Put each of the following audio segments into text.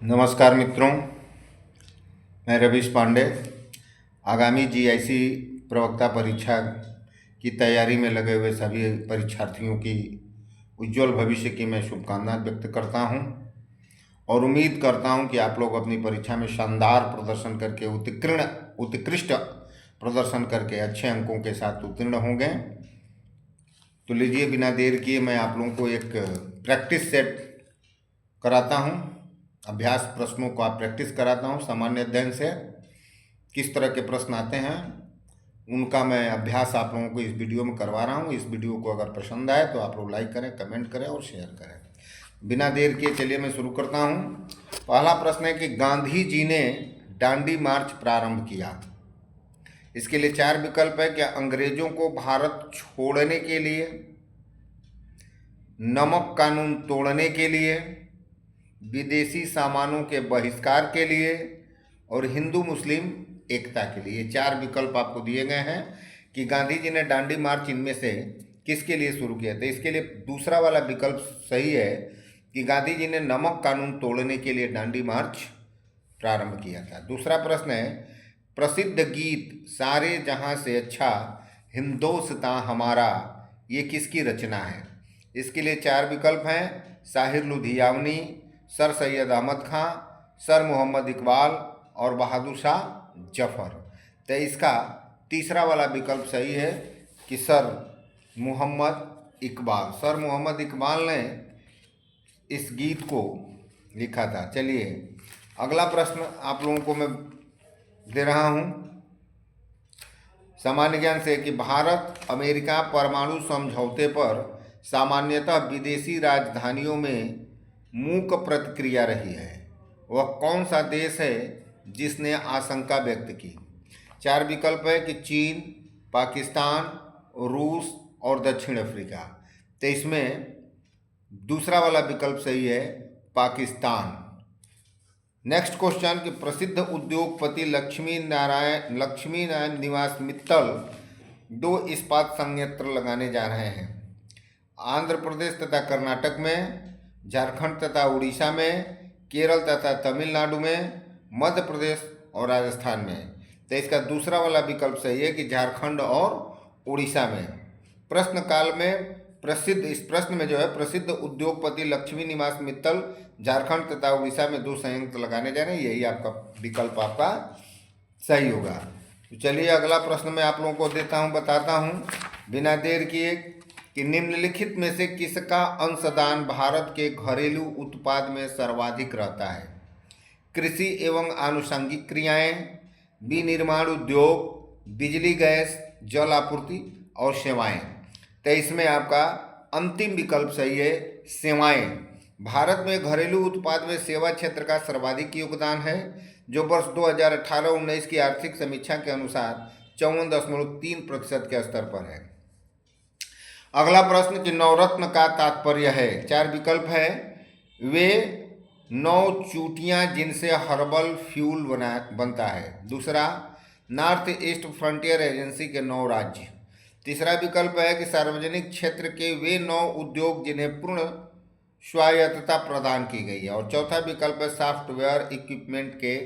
नमस्कार मित्रों, मैं रवीश पांडे। आगामी जीआईसी प्रवक्ता परीक्षा की तैयारी में लगे हुए सभी परीक्षार्थियों की उज्जवल भविष्य की मैं शुभकामनाएं व्यक्त करता हूं और उम्मीद करता हूं कि आप लोग अपनी परीक्षा में शानदार प्रदर्शन करके उत्कृष्ट प्रदर्शन करके अच्छे अंकों के साथ उत्तीर्ण होंगे। तो लीजिए, बिना देर किए मैं आप लोगों को एक प्रैक्टिस सेट कराता हूं, अभ्यास प्रश्नों को आप प्रैक्टिस कराता हूं। सामान्य अध्ययन से किस तरह के प्रश्न आते हैं उनका मैं अभ्यास आप लोगों को इस वीडियो में करवा रहा हूं। इस वीडियो को अगर पसंद आए तो आप लोग लाइक करें, कमेंट करें और शेयर करें। बिना देर किए चलिए मैं शुरू करता हूं। पहला प्रश्न है कि गांधी जी ने दांडी मार्च प्रारंभ किया। इसके लिए 4 विकल्प है कि अंग्रेजों को भारत छोड़ने के लिए, नमक कानून तोड़ने के लिए, विदेशी सामानों के बहिष्कार के लिए और हिंदू मुस्लिम एकता के लिए। 4 विकल्प आपको दिए गए हैं कि गांधी जी ने दांडी मार्च इनमें से किसके लिए शुरू किया था। इसके लिए दूसरा वाला विकल्प सही है कि गांधी जी ने नमक कानून तोड़ने के लिए दांडी मार्च प्रारंभ किया था। दूसरा प्रश्न है, प्रसिद्ध गीत सारे जहां से अच्छा हिंदोस्तां हमारा, ये किसकी रचना है। इसके लिए 4 विकल्प हैं, साहिर लुधियावनी, सर सैयद अहमद खां, सर मोहम्मद इकबाल और बहादुर शाह जफर। तो इसका तीसरा वाला विकल्प सही है कि सर मोहम्मद इकबाल। सर मोहम्मद इकबाल ने इस गीत को लिखा था। चलिए अगला प्रश्न आप लोगों को मैं दे रहा हूं सामान्य ज्ञान से कि भारत अमेरिका परमाणु समझौते पर सामान्यतः विदेशी राजधानियों में मूक प्रतिक्रिया रही है। वह कौन सा देश है जिसने आशंका व्यक्त की। 4 विकल्प है कि चीन, पाकिस्तान, रूस और दक्षिण अफ्रीका। तो इसमें दूसरा वाला विकल्प सही है, पाकिस्तान। नेक्स्ट क्वेश्चन कि प्रसिद्ध उद्योगपति लक्ष्मी नारायण निवास मित्तल 2 इस्पात संयंत्र लगाने जा रहे हैं। आंध्र प्रदेश तथा कर्नाटक में, झारखंड तथा उड़ीसा में, केरल तथा तमिलनाडु में, मध्य प्रदेश और राजस्थान में। तो इसका दूसरा वाला विकल्प सही है कि झारखंड और उड़ीसा में। प्रश्न काल में इस प्रश्न में जो है प्रसिद्ध उद्योगपति लक्ष्मी निवास मित्तल झारखंड तथा उड़ीसा में 2 संयंत्र लगाने जा रहे हैं। यही आपका विकल्प आपका सही होगा। तो चलिए अगला प्रश्न मैं आप लोगों को देता हूँ, बताता हूँ बिना देर किए कि निम्नलिखित में से किसका अंशदान भारत के घरेलू उत्पाद में सर्वाधिक रहता है। कृषि एवं आनुषंगिक क्रियाएं, विनिर्माण उद्योग, बिजली गैस, जल आपूर्ति और सेवाएं। तो इसमें आपका अंतिम विकल्प सही है, सेवाएं। भारत में घरेलू उत्पाद में सेवा क्षेत्र का सर्वाधिक योगदान है, जो वर्ष 2018-19 की आर्थिक समीक्षा के अनुसार 54.3% के स्तर पर है। अगला प्रश्न कि नवरत्न का तात्पर्य है। 4 विकल्प है, वे 9 चूटियां जिनसे हर्बल फ्यूल बनता है। दूसरा, नॉर्थ ईस्ट फ्रंटियर एजेंसी के 9 राज्य। तीसरा विकल्प है कि सार्वजनिक क्षेत्र के वे 9 उद्योग जिन्हें पूर्ण स्वायत्तता प्रदान की गई है। और चौथा विकल्प है सॉफ्टवेयर इक्विपमेंट के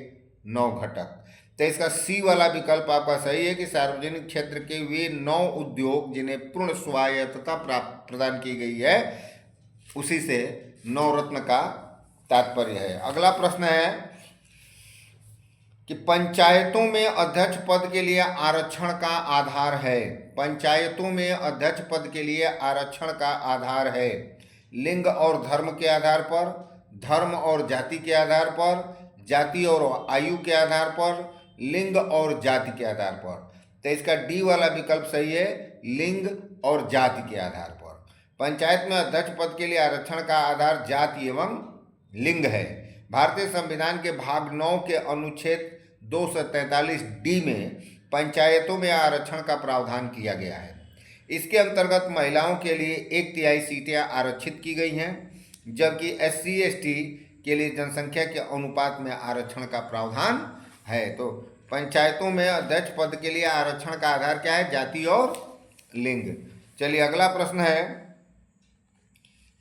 9 घटक। तो इसका सी वाला विकल्प आपका सही है कि सार्वजनिक क्षेत्र के वे 9 उद्योग जिन्हें पूर्ण स्वायत्तता प्रदान की गई है, उसी से नवरत्न का तात्पर्य है। अगला प्रश्न है कि पंचायतों में अध्यक्ष पद के लिए आरक्षण का आधार है। पंचायतों में अध्यक्ष पद के लिए आरक्षण का आधार है लिंग और धर्म के आधार पर, धर्म और जाति के आधार पर, जाति और आयु के आधार पर, लिंग और जाति के आधार पर। तो इसका डी वाला विकल्प सही है, लिंग और जाति के आधार पर। पंचायत में अध्यक्ष पद के लिए आरक्षण का आधार जाति एवं लिंग है। भारतीय संविधान के भाग 9 के अनुच्छेद 243 डी में पंचायतों में आरक्षण का प्रावधान किया गया है। इसके अंतर्गत महिलाओं के लिए 1/3 सीटें आरक्षित की गई हैं, जबकि SC/ST के लिए जनसंख्या के अनुपात में आरक्षण का प्रावधान है। तो पंचायतों में अध्यक्ष पद के लिए आरक्षण का आधार क्या है, जाति और लिंग। चलिए अगला प्रश्न है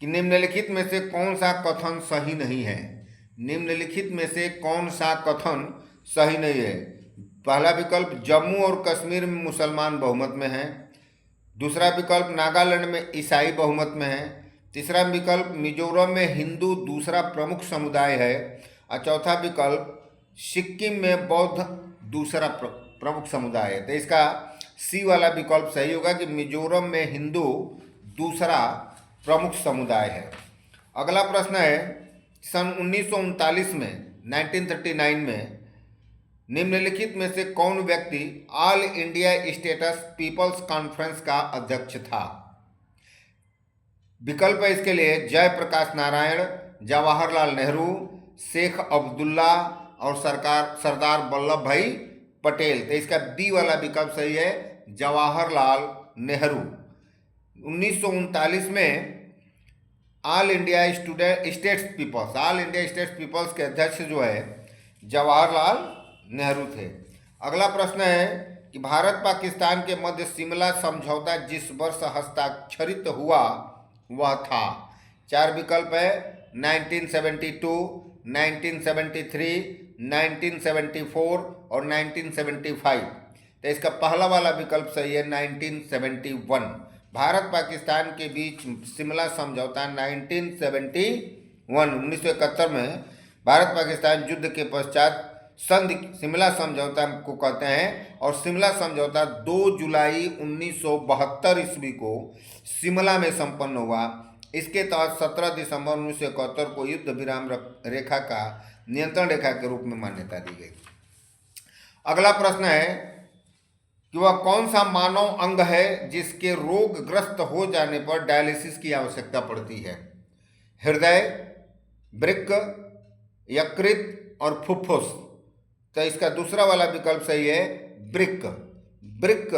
कि निम्नलिखित में से कौन सा कथन सही नहीं है। निम्नलिखित में से कौन सा कथन सही नहीं है? पहला विकल्प, जम्मू और कश्मीर में मुसलमान बहुमत में हैं। दूसरा विकल्प, नागालैंड में ईसाई बहुमत में है। तीसरा विकल्प, मिजोरम में हिंदू दूसरा प्रमुख समुदाय है। और चौथा विकल्प, सिक्किम में बौद्ध दूसरा प्रमुख समुदाय है। तो इसका सी वाला विकल्प सही होगा कि मिजोरम में हिंदू दूसरा प्रमुख समुदाय है। अगला प्रश्न है, सन 1939 में 1939 में निम्नलिखित में से कौन व्यक्ति All India States People's Conference का अध्यक्ष था? विकल्प है इसके लिए जयप्रकाश नारायण, जवाहरलाल नेहरू, शेख अब्दुल्ला और सरदार वल्लभ भाई पटेल। तो इसका बी वाला विकल्प सही है, जवाहरलाल नेहरू। 1939 में ऑल इंडिया स्टेट्स पीपल्स के अध्यक्ष जो है जवाहरलाल नेहरू थे। अगला प्रश्न है कि भारत पाकिस्तान के मध्य शिमला समझौता जिस वर्ष हस्ताक्षरित हुआ वह था? चार विकल्प है, 1972, 1973, 1974 और 1975। तो इसका पहला वाला विकल्प सही है, 1971। भारत पाकिस्तान के बीच शिमला समझौता 1971 में भारत पाकिस्तान युद्ध के पश्चात संधि शिमला समझौता को कहते हैं। और शिमला समझौता 2 जुलाई 1972 ईस्वी को शिमला में संपन्न हुआ। इसके तहत 17 दिसंबर 1971 को युद्ध विराम रेखा का नियंत्रण रेखा के रूप में मान्यता दी गई। अगला प्रश्न है कि वह कौन सा मानव अंग है जिसके रोगग्रस्त हो जाने पर डायलिसिस की आवश्यकता पड़ती है? हृदय, वृक्क, यकृत और फुफ्फुस। तो इसका दूसरा वाला विकल्प सही है, वृक्क। वृक्क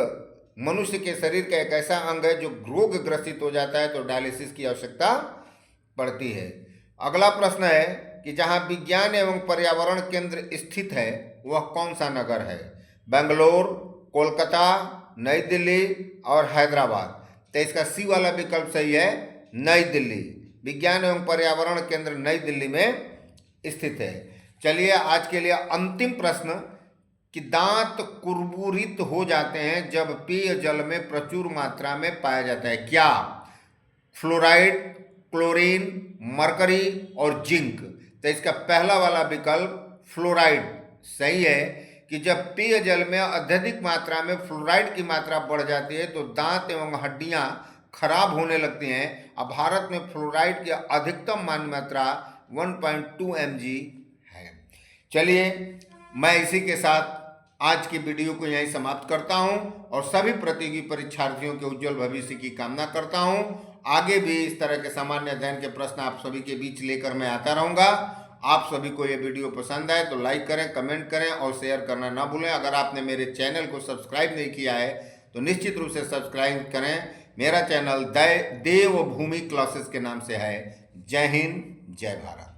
मनुष्य के शरीर का एक ऐसा अंग है जो रोग ग्रसित हो जाता है तो डायलिसिस की आवश्यकता पड़ती है। अगला प्रश्न है कि जहां विज्ञान एवं पर्यावरण केंद्र स्थित है वह कौन सा नगर है? बेंगलोर, कोलकाता, नई दिल्ली और हैदराबाद। तो इसका सी वाला विकल्प सही है, नई दिल्ली। विज्ञान एवं पर्यावरण केंद्र नई दिल्ली में स्थित है। चलिए आज के लिए अंतिम प्रश्न कि दांत कुरबुरित हो जाते हैं जब पेय जल में प्रचुर मात्रा में पाया जाता है, क्या? फ्लोराइड, क्लोरीन, मरकरी और जिंक। तो इसका पहला वाला विकल्प फ्लोराइड सही है कि जब पेय जल में अत्यधिक मात्रा में फ्लोराइड की मात्रा बढ़ जाती है तो दांत एवं हड्डियां खराब होने लगती हैं। अब भारत में फ्लोराइड की अधिकतम मान्य मात्रा 1.2 mg है। चलिए मैं इसी के साथ आज की वीडियो को यहीं समाप्त करता हूं और सभी प्रतियोगी परीक्षार्थियों के उज्जवल भविष्य की कामना करता हूं। आगे भी इस तरह के सामान्य अध्ययन के प्रश्न आप सभी के बीच लेकर मैं आता रहूंगा। आप सभी को ये वीडियो पसंद आए तो लाइक करें, कमेंट करें और शेयर करना ना भूलें। अगर आपने मेरे चैनल को सब्सक्राइब नहीं किया है तो निश्चित रूप से सब्सक्राइब करें। मेरा चैनल देवभूमि क्लासेस के नाम से है। जय हिंद, जय भारत।